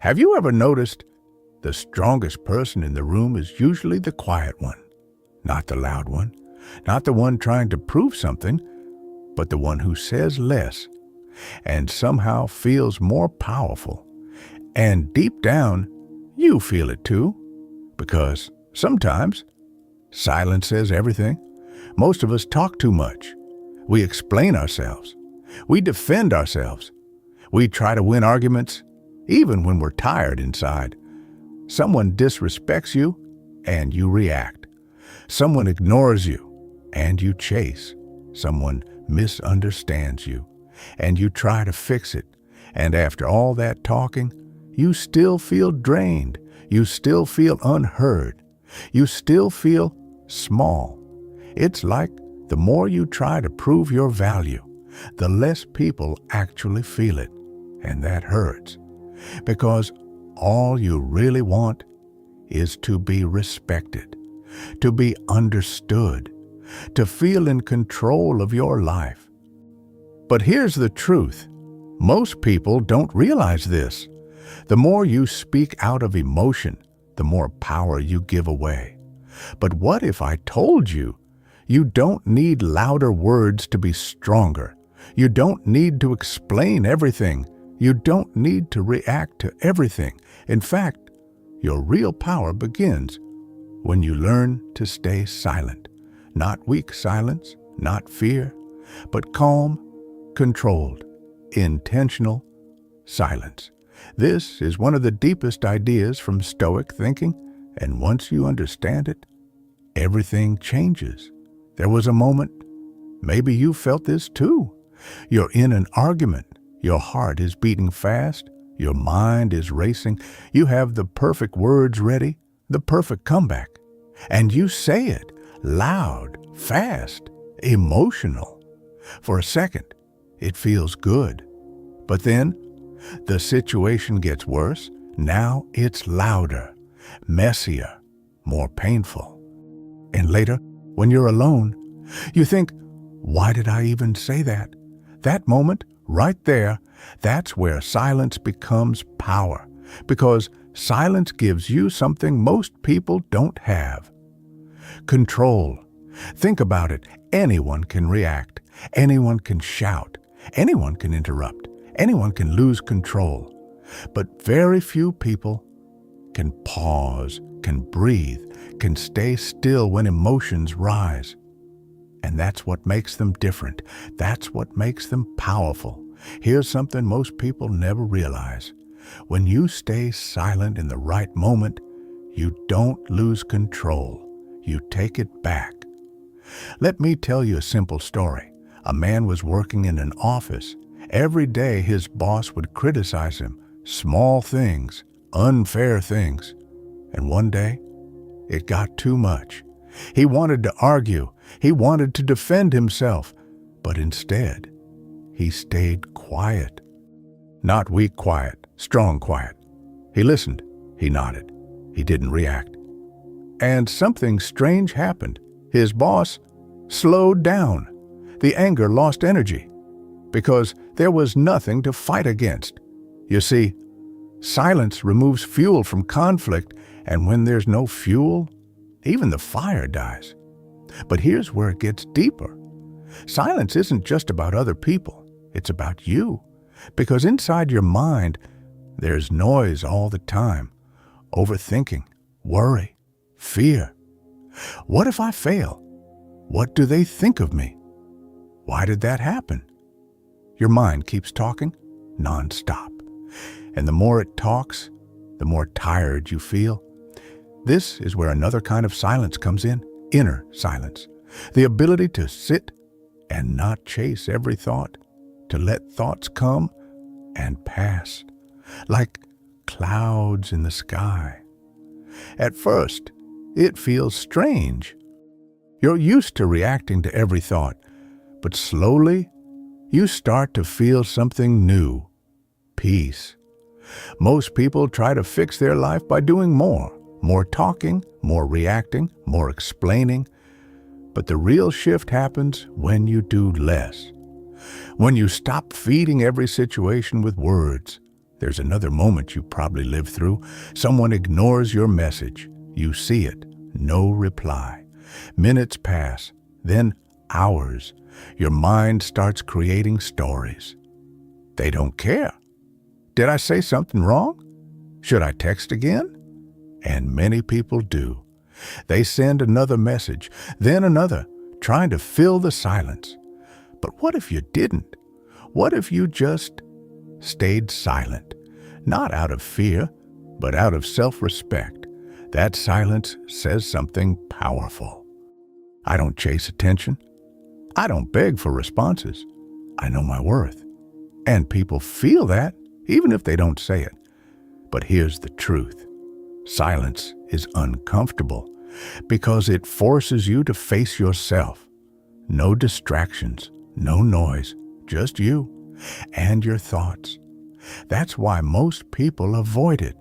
Have you ever noticed the strongest person in the room is usually the quiet one, not the loud one, not the one trying to prove something, but the one who says less and somehow feels more powerful. And deep down, you feel it too, because sometimes silence says everything. Most of us talk too much. We explain ourselves. We defend ourselves. We try to win arguments, even when we're tired inside. Someone disrespects you, and you react. Someone ignores you, and you chase. Someone misunderstands you, and you try to fix it. And after all that talking, you still feel drained. You still feel unheard. You still feel small. It's like the more you try to prove your value, the less people actually feel it. And that hurts, because all you really want is to be respected, to be understood, to feel in control of your life. But here's the truth. Most people don't realize this. The more you speak out of emotion, the more power you give away. But what if I told you, you don't need louder words to be stronger? You don't need to explain everything. You don't need to react to everything. In fact, your real power begins when you learn to stay silent. Not weak silence, not fear, but calm, controlled, intentional silence. This is one of the deepest ideas from Stoic thinking, and once you understand it, everything changes. There was a moment, maybe you felt this too. You're in an argument. Your heart is beating fast. Your mind is racing. You have the perfect words ready, the perfect comeback. And you say it loud, fast, emotional. For a second, it feels good. But then, the situation gets worse. Now it's louder, messier, more painful. And later, when you're alone, you think, why did I even say that? That moment, right there, that's where silence becomes power, because silence gives you something most people don't have. Control. Think about it. Anyone can react. Anyone can shout. Anyone can interrupt. Anyone can lose control. But very few people can pause, can breathe, can stay still when emotions rise. And that's what makes them different. That's what makes them powerful. Here's something most people never realize. When you stay silent in the right moment, you don't lose control. You take it back. Let me tell you a simple story. A man was working in an office. Every day his boss would criticize him. Small things, unfair things. And one day, it got too much. He wanted to argue. He wanted to defend himself. But instead, he stayed quiet. Not weak quiet, strong quiet. He listened. He nodded. He didn't react. And something strange happened. His boss slowed down. The anger lost energy, because there was nothing to fight against. You see, silence removes fuel from conflict, and when there's no fuel, even the fire dies. But here's where it gets deeper. Silence isn't just about other people. It's about you, because inside your mind, there's noise all the time. Overthinking, worry, fear. What if I fail? What do they think of me? Why did that happen? Your mind keeps talking nonstop. And the more it talks, the more tired you feel. This is where another kind of silence comes in, inner silence. The ability to sit and not chase every thought, to let thoughts come and pass, like clouds in the sky. At first, it feels strange. You're used to reacting to every thought, but slowly, you start to feel something new, peace. Most people try to fix their life by doing more talking, more reacting, more explaining. But the real shift happens when you do less. When you stop feeding every situation with words. There's another moment you probably lived through. Someone ignores your message. You see it. No reply. Minutes pass, then hours. Your mind starts creating stories. They don't care. Did I say something wrong? Should I text again? And many people do. They send another message, then another, trying to fill the silence. But what if you didn't? What if you just stayed silent? Not out of fear, but out of self-respect. That silence says something powerful. I don't chase attention. I don't beg for responses. I know my worth. And people feel that, even if they don't say it. But here's the truth. Silence is uncomfortable because it forces you to face yourself. No distractions, no noise, just you and your thoughts. That's why most people avoid it.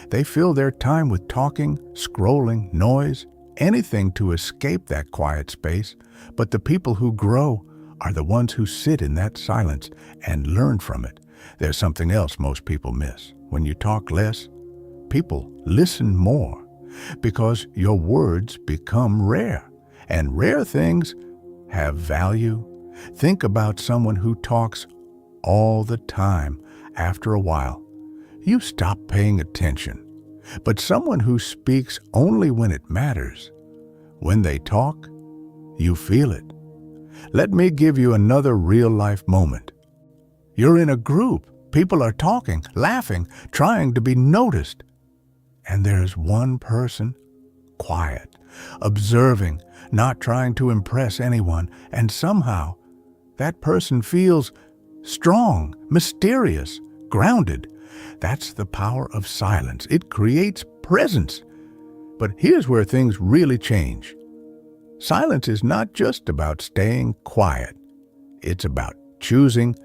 They fill their time with talking, scrolling, noise, anything to escape that quiet space. But the people who grow are the ones who sit in that silence and learn from it. There's something else most people miss. When you talk less, people listen more because your words become rare. And rare things have value. Think about someone who talks all the time. After a while, you stop paying attention. But someone who speaks only when it matters, when they talk, you feel it. Let me give you another real-life moment. You're in a group. People are talking, laughing, trying to be noticed. And there's one person, quiet, observing, not trying to impress anyone. And somehow, that person feels strong, mysterious, grounded. That's the power of silence. It creates presence. But here's where things really change. Silence is not just about staying quiet. It's about choosing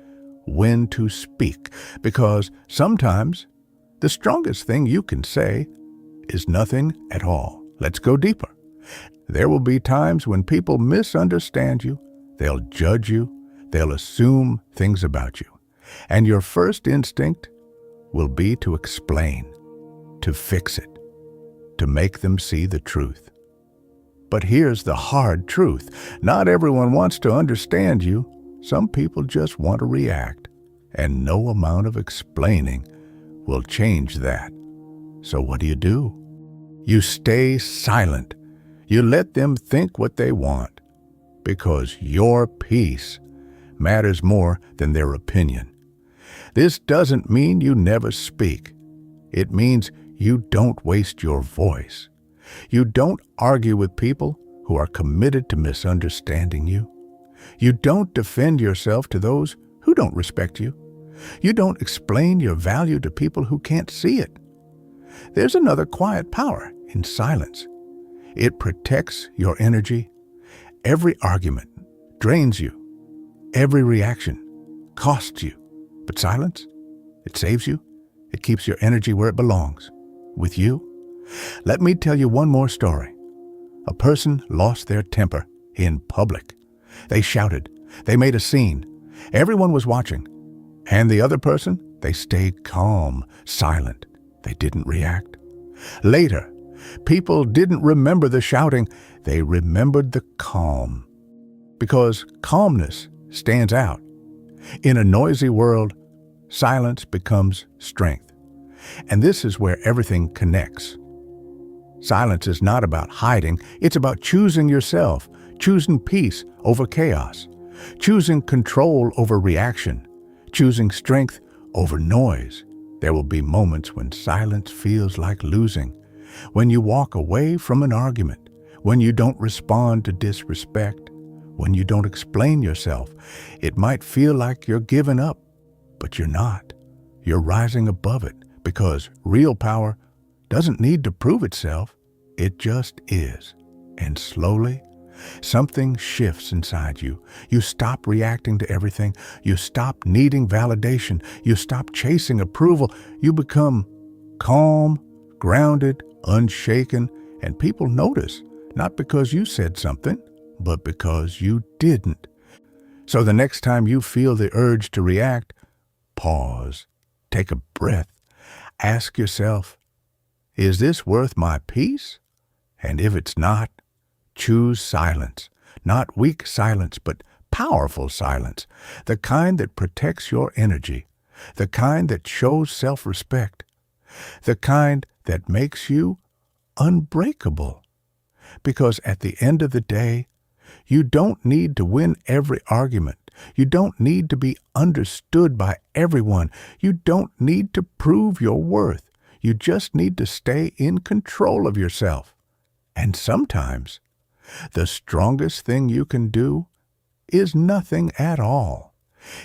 when to speak, because sometimes the strongest thing you can say is nothing at all. Let's go deeper. There will be times when people misunderstand you. They'll judge you. They'll assume things about you. And your first instinct will be to explain, to fix it, to make them see the truth. But here's the hard truth. Not everyone wants to understand you. Some people just want to react, and no amount of explaining will change that. So what do? You stay silent. You let them think what they want, because your peace matters more than their opinion. This doesn't mean you never speak. It means you don't waste your voice. You don't argue with people who are committed to misunderstanding you. You don't defend yourself to those who don't respect you. You don't explain your value to people who can't see it. There's another quiet power in silence. It protects your energy. Every argument drains you. Every reaction costs you. But silence, it saves you. It keeps your energy where it belongs, with you. Let me tell you one more story. A person lost their temper in public. They shouted. They made a scene. Everyone was watching. And the other person, they stayed calm, silent. They didn't react. Later, people didn't remember the shouting. They remembered the calm. Because calmness stands out. In a noisy world, silence becomes strength. And this is where everything connects. Silence is not about hiding. It's about choosing yourself, choosing peace over chaos, choosing control over reaction, choosing strength over noise. There will be moments when silence feels like losing, when you walk away from an argument, when you don't respond to disrespect, when you don't explain yourself. It might feel like you're giving up, but you're not. You're rising above it, because real power doesn't need to prove itself. It just is. And slowly, something shifts inside you. You stop reacting to everything. You stop needing validation. You stop chasing approval. You become calm, grounded, unshaken, and people notice, not because you said something, but because you didn't. So the next time you feel the urge to react, pause. Take a breath. Ask yourself, is this worth my peace? And if it's not, choose silence. Not weak silence, but powerful silence. The kind that protects your energy. The kind that shows self-respect. The kind that makes you unbreakable. Because at the end of the day, you don't need to win every argument. You don't need to be understood by everyone. You don't need to prove your worth. You just need to stay in control of yourself. And sometimes, the strongest thing you can do is nothing at all.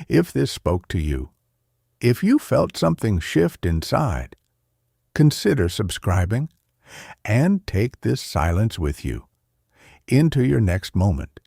If this spoke to you, if you felt something shift inside, consider subscribing and take this silence with you into your next moment.